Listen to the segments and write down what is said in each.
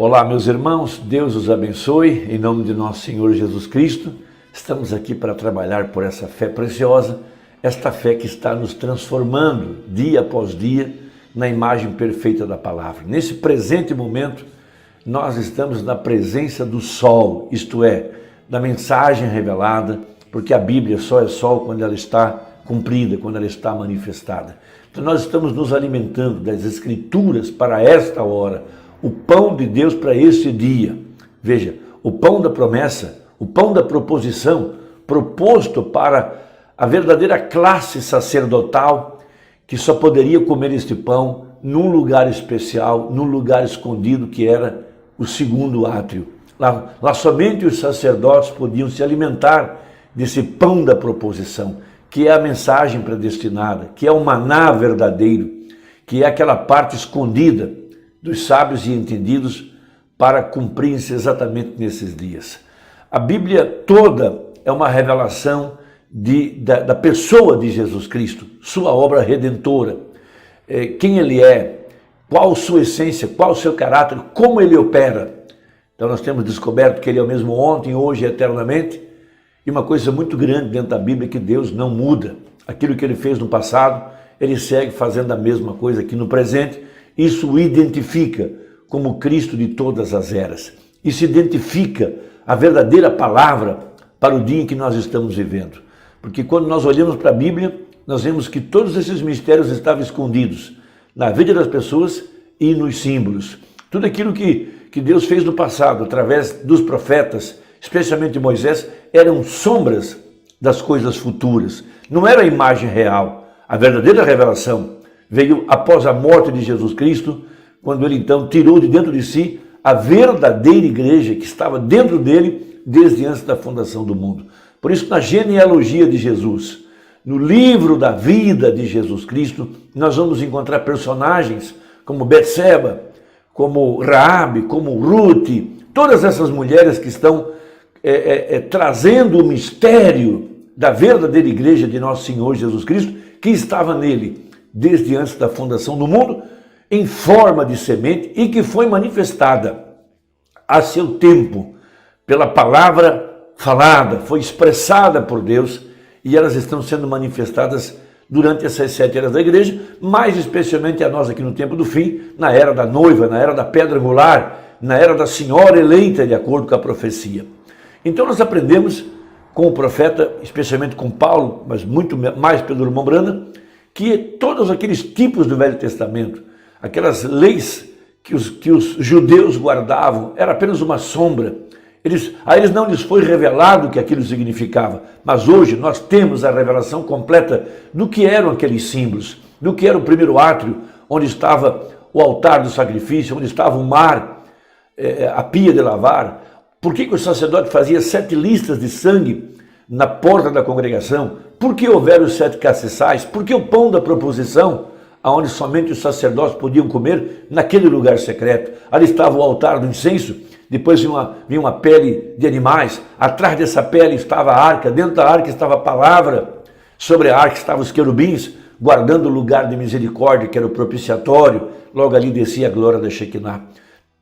Olá, meus irmãos, Deus os abençoe, em nome de nosso Senhor Jesus Cristo. Estamos aqui para trabalhar por essa fé preciosa, esta fé que está nos transformando dia após dia na imagem perfeita da palavra. Nesse presente momento, nós estamos na presença do sol, isto é, da mensagem revelada, porque a Bíblia só é sol quando ela está cumprida, quando ela está manifestada. Então nós estamos nos alimentando das Escrituras para esta hora, o pão de Deus para esse dia. Veja, o pão da promessa, o pão da proposição, proposto para a verdadeira classe sacerdotal que só poderia comer este pão num lugar especial, num lugar escondido que era o segundo átrio. Lá somente os sacerdotes podiam se alimentar desse pão da proposição, que é a mensagem predestinada, que é o maná verdadeiro, que é aquela parte escondida dos sábios e entendidos para cumprir-se exatamente nesses dias. A Bíblia toda é uma revelação da pessoa de Jesus Cristo, sua obra redentora, quem ele é, qual sua essência, qual o seu caráter, como ele opera. Então nós temos descoberto que ele é o mesmo ontem, hoje e eternamente, e uma coisa muito grande dentro da Bíblia é que Deus não muda. Aquilo que ele fez no passado, ele segue fazendo a mesma coisa aqui no presente. Isso o identifica como Cristo de todas as eras. Isso identifica a verdadeira palavra para o dia em que nós estamos vivendo. Porque quando nós olhamos para a Bíblia, nós vemos que todos esses mistérios estavam escondidos na vida das pessoas e nos símbolos. Tudo aquilo que Deus fez no passado, através dos profetas, especialmente Moisés, eram sombras das coisas futuras. Não era a imagem real. A verdadeira revelação veio após a morte de Jesus Cristo, quando ele então tirou de dentro de si a verdadeira igreja que estava dentro dele desde antes da fundação do mundo. Por isso, na genealogia de Jesus, no livro da vida de Jesus Cristo, nós vamos encontrar personagens como Betseba, como Raabe, como Ruth, todas essas mulheres que estão trazendo o mistério da verdadeira igreja de nosso Senhor Jesus Cristo, que estava nele desde antes da fundação do mundo, em forma de semente e que foi manifestada a seu tempo pela palavra falada, foi expressada por Deus e elas estão sendo manifestadas durante essas 7 eras da igreja, mais especialmente a nós aqui no tempo do fim, na era da noiva, na era da pedra angular, na era da senhora eleita, de acordo com a profecia. Então nós aprendemos com o profeta, especialmente com Paulo, mas muito mais pelo irmão Brana, que todos aqueles tipos do Velho Testamento, aquelas leis que os judeus guardavam, era apenas uma sombra. A eles não lhes foi revelado o que aquilo significava, mas hoje nós temos a revelação completa do que eram aqueles símbolos, do que era o primeiro átrio, onde estava o altar do sacrifício, onde estava o mar, a pia de lavar. Por que o sacerdote fazia 7 listas de sangue na porta da congregação? Por que houveram os 7 castiçais? Por que o pão da proposição, onde somente os sacerdotes podiam comer, naquele lugar secreto? Ali estava o altar do incenso, depois vinha uma pele de animais, atrás dessa pele estava a arca, dentro da arca estava a palavra, sobre a arca estavam os querubins, guardando o lugar de misericórdia, que era o propiciatório, logo ali descia a glória da Shekinah.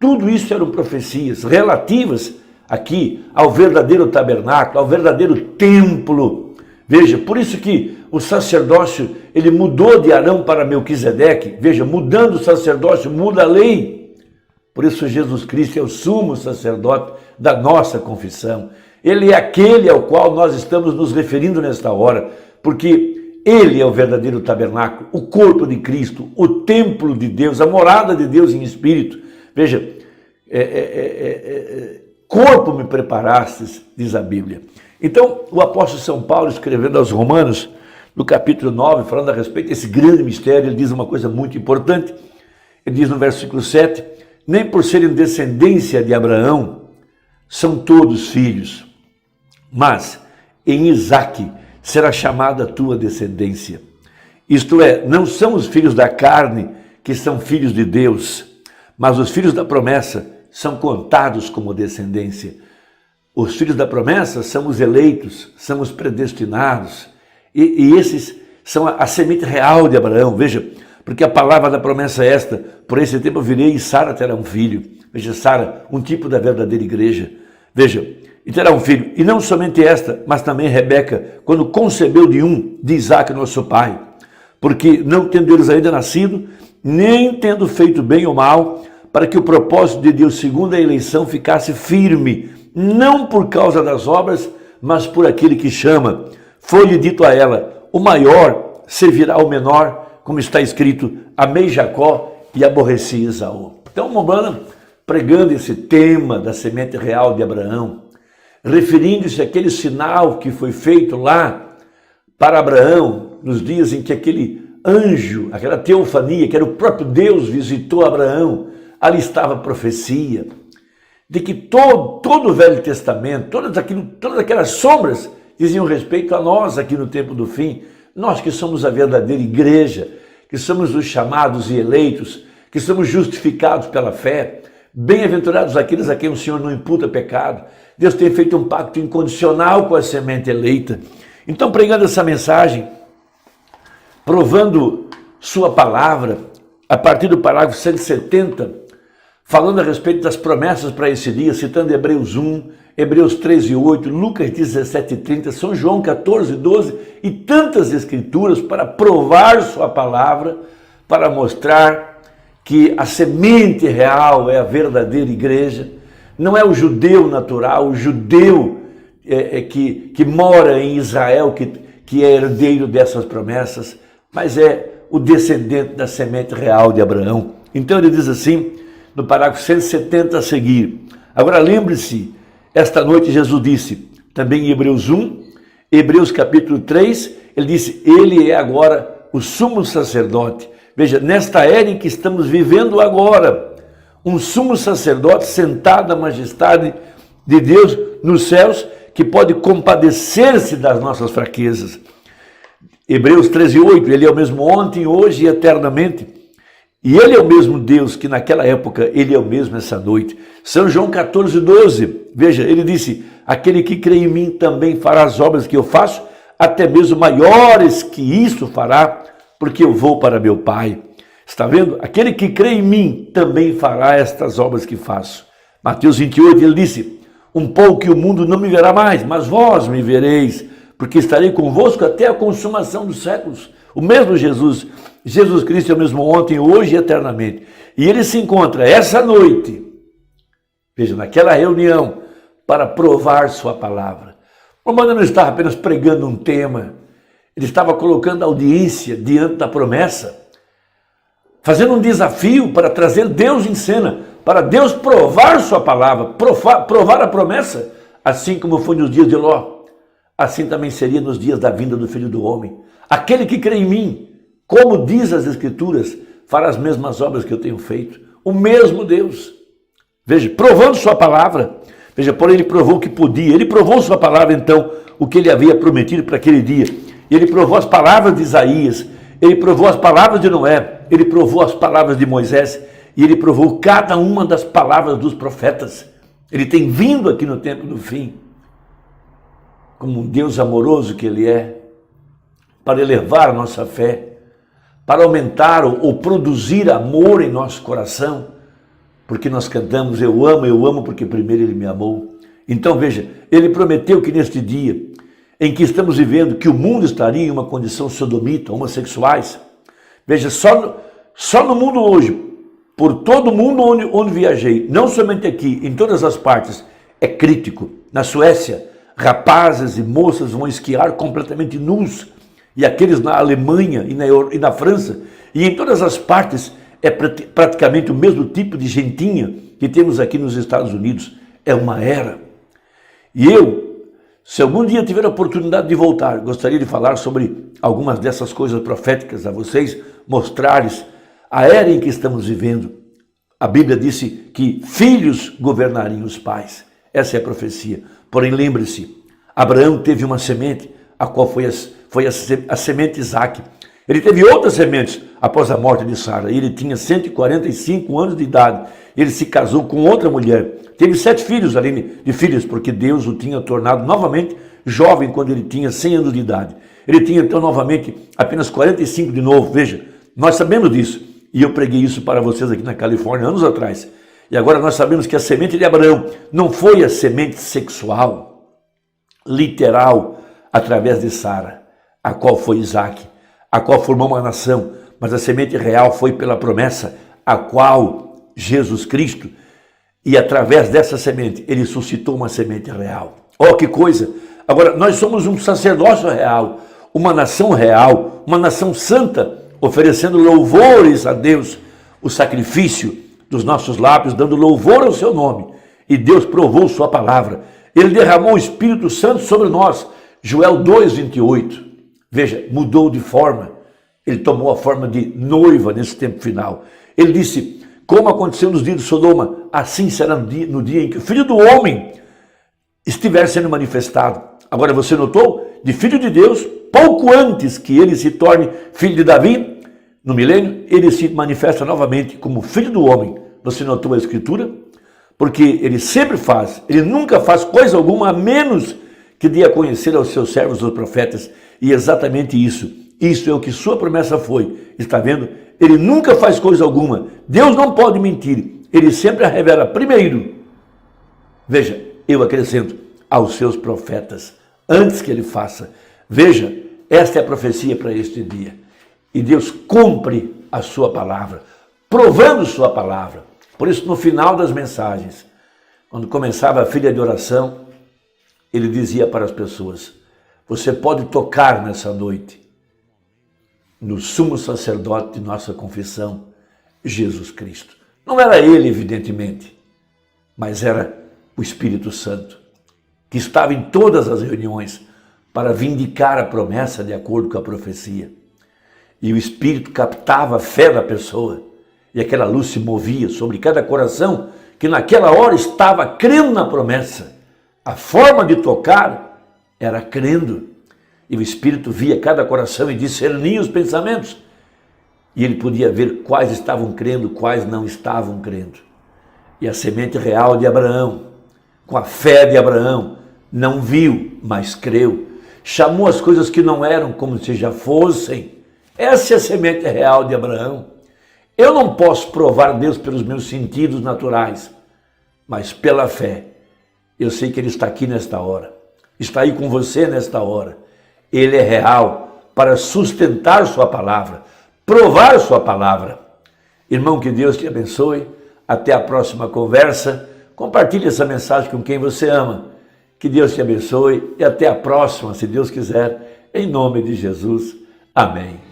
Tudo isso eram profecias relativas aqui ao verdadeiro tabernáculo, ao verdadeiro templo. Veja, por isso que o sacerdócio, ele mudou de Arão para Melquisedeque. Veja, mudando o sacerdócio, muda a lei. Por isso Jesus Cristo é o sumo sacerdote da nossa confissão. Ele é aquele ao qual nós estamos nos referindo nesta hora, porque ele é o verdadeiro tabernáculo, o corpo de Cristo, o templo de Deus, a morada de Deus em espírito. Veja, corpo me preparastes, diz a Bíblia. Então, o apóstolo São Paulo, escrevendo aos Romanos, no capítulo 9, falando a respeito desse grande mistério, ele diz uma coisa muito importante. Ele diz no versículo 7, nem por serem descendência de Abraão, são todos filhos, mas em Isaque será chamada a tua descendência. Isto é, não são os filhos da carne que são filhos de Deus, mas os filhos da promessa são contados como descendência. Os filhos da promessa são os eleitos, são os predestinados, e esses são a semente real de Abraão. Veja, porque a palavra da promessa é esta: por esse tempo virei e Sara terá um filho. Veja, Sara, um tipo da verdadeira igreja. Veja, e terá um filho. E não somente esta, mas também Rebeca, quando concebeu de Isaque, nosso pai. Porque não tendo eles ainda nascido, nem tendo feito bem ou mal, para que o propósito de Deus, segundo a eleição, ficasse firme, não por causa das obras, mas por aquele que chama. Foi-lhe dito a ela, o maior servirá ao menor, como está escrito, amei Jacó e aborreci Esaú. Então, Momana, pregando esse tema da semente real de Abraão, referindo-se àquele sinal que foi feito lá para Abraão, nos dias em que aquele anjo, aquela teofania, que era o próprio Deus, visitou Abraão, ali estava a profecia de que todo o Velho Testamento, todas aquelas sombras diziam respeito a nós aqui no tempo do fim, nós que somos a verdadeira igreja, que somos os chamados e eleitos, que somos justificados pela fé, bem-aventurados aqueles a quem o Senhor não imputa pecado. Deus tem feito um pacto incondicional com a semente eleita. Então, pregando essa mensagem, provando sua palavra, a partir do parágrafo 170, falando a respeito das promessas para esse dia, citando Hebreus 1, Hebreus 13, 8, Lucas 17, 30, São João 14, 12 e tantas escrituras para provar sua palavra, para mostrar que a semente real é a verdadeira igreja, não é o judeu natural, o judeu que mora em Israel, que é herdeiro dessas promessas, mas é o descendente da semente real de Abraão. Então ele diz assim, no parágrafo 170 a seguir, agora lembre-se, esta noite Jesus disse, também em Hebreus 1, Hebreus capítulo 3, ele disse, ele é agora o sumo sacerdote. Veja, nesta era em que estamos vivendo agora, um sumo sacerdote sentado à majestade de Deus nos céus, que pode compadecer-se das nossas fraquezas. Hebreus 13, 8, ele é o mesmo ontem, hoje e eternamente. E ele é o mesmo Deus que naquela época, ele é o mesmo essa noite. São João 14, 12, veja, ele disse, aquele que crê em mim também fará as obras que eu faço, até mesmo maiores que isso fará, porque eu vou para meu Pai. Está vendo? Aquele que crê em mim também fará estas obras que faço. Mateus 28, ele disse, um pouco que o mundo não me verá mais, mas vós me vereis, porque estarei convosco até a consumação dos séculos. O mesmo Jesus Cristo é o mesmo ontem, hoje e eternamente. E ele se encontra essa noite, veja, naquela reunião, para provar sua palavra. O Romano não estava apenas pregando um tema, ele estava colocando a audiência diante da promessa, fazendo um desafio para trazer Deus em cena, para Deus provar sua palavra, provar a promessa, assim como foi nos dias de Ló, assim também seria nos dias da vinda do Filho do Homem. Aquele que crê em mim, como diz as Escrituras, fará as mesmas obras que eu tenho feito. O mesmo Deus. Veja, provando sua palavra. Veja, porém ele provou que podia. Ele provou sua palavra, então, o que ele havia prometido para aquele dia. Ele provou as palavras de Isaías. Ele provou as palavras de Noé. Ele provou as palavras de Moisés. E ele provou cada uma das palavras dos profetas. Ele tem vindo aqui no tempo do fim, como um Deus amoroso que ele é, para elevar a nossa fé, para aumentar ou produzir amor em nosso coração, porque nós cantamos, eu amo porque primeiro ele me amou. Então veja, ele prometeu que neste dia, em que estamos vivendo, que o mundo estaria em uma condição sodomita, homossexuais, veja, só no mundo hoje, por todo o mundo onde viajei, não somente aqui, em todas as partes, é crítico. Na Suécia, rapazes e moças vão esquiar completamente nus, e aqueles na Alemanha e na França, e em todas as partes é praticamente o mesmo tipo de gentinha que temos aqui nos Estados Unidos. É uma era. E eu, se algum dia tiver a oportunidade de voltar, gostaria de falar sobre algumas dessas coisas proféticas a vocês, mostrar-lhes a era em que estamos vivendo. A Bíblia disse que filhos governariam os pais. Essa é a profecia. Porém, lembre-se, Abraão teve uma semente, a qual foi a semente Isaque. Ele teve outras sementes após a morte de Sara. Ele tinha 145 anos de idade. Ele se casou com outra mulher. Teve 7 filhos, além de filhos, porque Deus o tinha tornado novamente jovem quando ele tinha 100 anos de idade. Ele tinha então novamente apenas 45 de novo. Veja, nós sabemos disso. E eu preguei isso para vocês aqui na Califórnia anos atrás. E agora nós sabemos que a semente de Abraão não foi a semente sexual, literal, através de Sara, a qual foi Isaac, a qual formou uma nação, mas a semente real foi pela promessa, a qual Jesus Cristo, e através dessa semente, ele suscitou uma semente real. Oh, que coisa! Agora, nós somos um sacerdócio real, uma nação santa, oferecendo louvores a Deus, o sacrifício dos nossos lábios, dando louvor ao seu nome. E Deus provou sua palavra. Ele derramou o Espírito Santo sobre nós. Joel 2:28. Veja, mudou de forma. Ele tomou a forma de noiva nesse tempo final. Ele disse, como aconteceu nos dias de Sodoma, assim será no dia em que o Filho do Homem estiver sendo manifestado. Agora você notou? De Filho de Deus, pouco antes que ele se torne filho de Davi, no milênio, ele se manifesta novamente como Filho do Homem. Você notou a Escritura? Porque ele sempre faz, ele nunca faz coisa alguma a menos que dê a conhecer aos seus servos, os profetas. E exatamente isso é o que sua promessa foi. Está vendo? Ele nunca faz coisa alguma. Deus não pode mentir. Ele sempre a revela primeiro. Veja, eu acrescento aos seus profetas, antes que ele faça. Veja, esta é a profecia para este dia. E Deus cumpre a sua palavra, provando sua palavra. Por isso, no final das mensagens, quando começava a filha de oração, ele dizia para as pessoas, você pode tocar nessa noite no sumo sacerdote de nossa confissão, Jesus Cristo. Não era ele, evidentemente, mas era o Espírito Santo, que estava em todas as reuniões para vindicar a promessa de acordo com a profecia. E o Espírito captava a fé da pessoa, e aquela luz se movia sobre cada coração que naquela hora estava crendo na promessa. A forma de tocar era crendo. E o Espírito via cada coração e discernia os pensamentos. E ele podia ver quais estavam crendo, quais não estavam crendo. E a semente real de Abraão, com a fé de Abraão, não viu, mas creu. Chamou as coisas que não eram como se já fossem. Essa é a semente real de Abraão. Eu não posso provar Deus pelos meus sentidos naturais, mas pela fé. Eu sei que Ele está aqui nesta hora, está aí com você nesta hora. Ele é real para sustentar sua palavra, provar sua palavra. Irmão, que Deus te abençoe. Até a próxima conversa. Compartilhe essa mensagem com quem você ama. Que Deus te abençoe e até a próxima, se Deus quiser, em nome de Jesus. Amém.